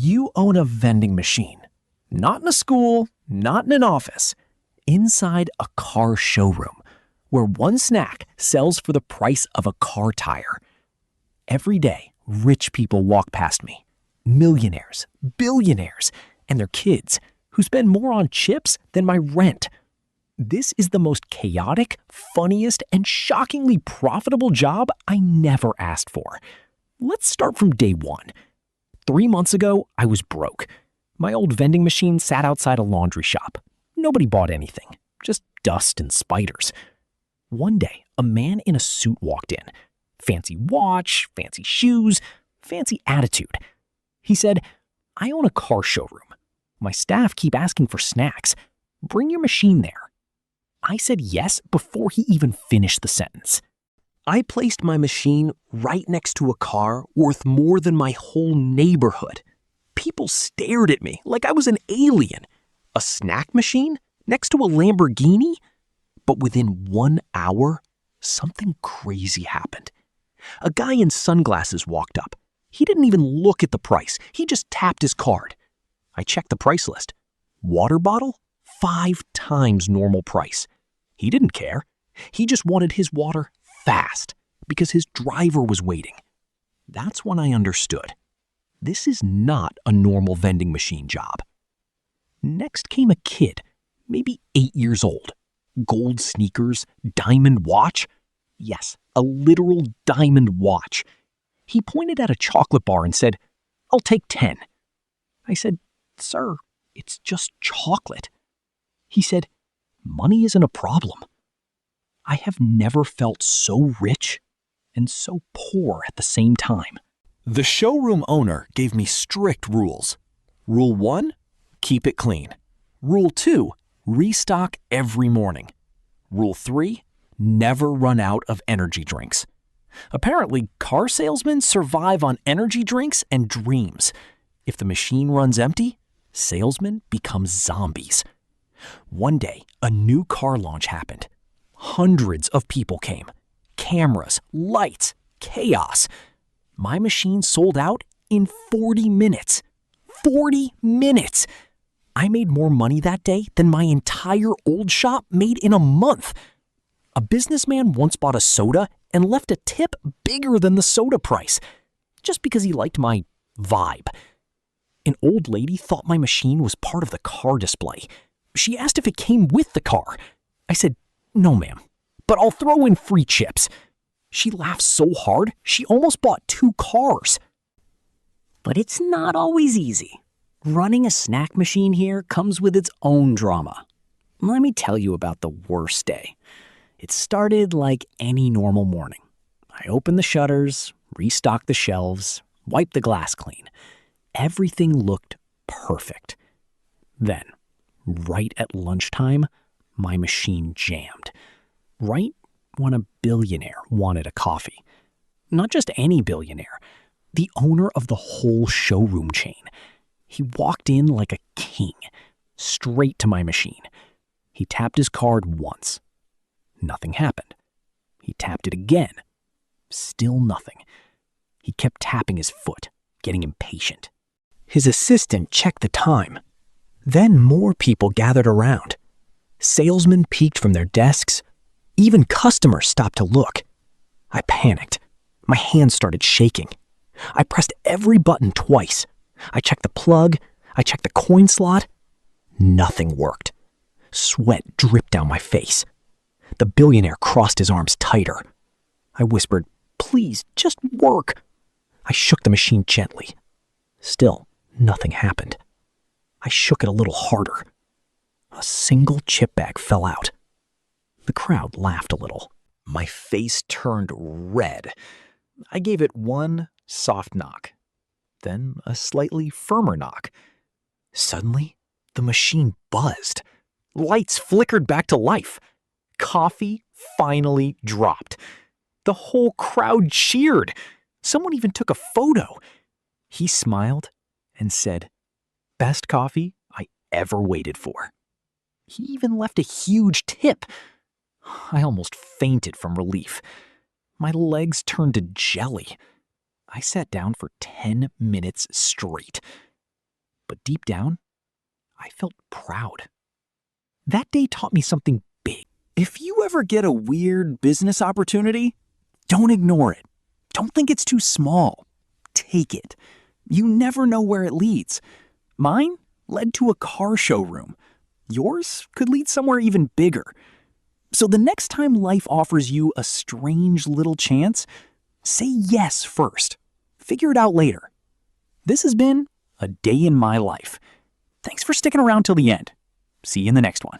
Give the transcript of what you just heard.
You own a vending machine. Not in a school, not in an office. Inside a car showroom, where one snack sells for the price of a car tire. Every day, rich people walk past me. Millionaires, billionaires, and their kids, who spend more on chips than my rent. This is the most chaotic, funniest, and shockingly profitable job I never asked for. Let's start from day one. 3 months ago, I was broke. My old vending machine sat outside a laundry shop. Nobody bought anything, just dust and spiders. One day, a man in a suit walked in. Fancy watch, fancy shoes, fancy attitude. He said, "I own a car showroom. My staff keep asking for snacks. Bring your machine there." I said yes before he even finished the sentence. I placed my machine right next to a car worth more than my whole neighborhood. People stared at me like I was an alien. A snack machine next to a Lamborghini? But within 1 hour, something crazy happened. A guy in sunglasses walked up. He didn't even look at the price. He just tapped his card. I checked the price list. Water bottle? 5 times normal price. He didn't care. He just wanted his water fast because his driver was waiting. That's when I understood. This is not a normal vending machine job. Next came a kid, maybe 8 years old. Gold sneakers, diamond watch. Yes, a literal diamond watch. He pointed at a chocolate bar and said, "I'll take 10. I said, "Sir, it's just chocolate." He said, "Money isn't a problem." I have never felt so rich and so poor at the same time. The showroom owner gave me strict rules. Rule 1, keep it clean. Rule 2, restock every morning. Rule 3, never run out of energy drinks. Apparently, car salesmen survive on energy drinks and dreams. If the machine runs empty, salesmen become zombies. One day, a new car launch happened. Hundreds of people came. Cameras, lights, chaos. My machine sold out in 40 minutes. 40 minutes! I made more money that day than my entire old shop made in a month. A businessman once bought a soda and left a tip bigger than the soda price, just because he liked my vibe. An old lady thought my machine was part of the car display. She asked if it came with the car. I said, "No, ma'am, but I'll throw in free chips." She laughed so hard, she almost bought 2 cars. But it's not always easy. Running a snack machine here comes with its own drama. Let me tell you about the worst day. It started like any normal morning. I opened the shutters, restocked the shelves, wiped the glass clean. Everything looked perfect. Then, right at lunchtime, my machine jammed. Right when a billionaire wanted a coffee. Not just any billionaire, the owner of the whole showroom chain. He walked in like a king, straight to my machine. He tapped his card once. Nothing happened. He tapped it again. Still nothing. He kept tapping his foot, getting impatient. His assistant checked the time. Then more people gathered around. Salesmen peeked from their desks. Even customers stopped to look. I panicked. My hands started shaking. I pressed every button twice. I checked the plug. I checked the coin slot. Nothing worked. Sweat dripped down my face. The billionaire crossed his arms tighter. I whispered, "Please, just work." I shook the machine gently. Still, nothing happened. I shook it a little harder. A single chip bag fell out. The crowd laughed a little. My face turned red. I gave it one soft knock, then a slightly firmer knock. Suddenly, the machine buzzed. Lights flickered back to life. Coffee finally dropped. The whole crowd cheered. Someone even took a photo. He smiled and said, "Best coffee I ever waited for." He even left a huge tip. I almost fainted from relief. My legs turned to jelly. I sat down for 10 minutes straight. But deep down, I felt proud. That day taught me something big. If you ever get a weird business opportunity, don't ignore it. Don't think it's too small. Take it. You never know where it leads. Mine led to a car showroom. Yours could lead somewhere even bigger. So the next time life offers you a strange little chance, say yes first. Figure it out later. This has been a day in my life. Thanks for sticking around till the end. See you in the next one.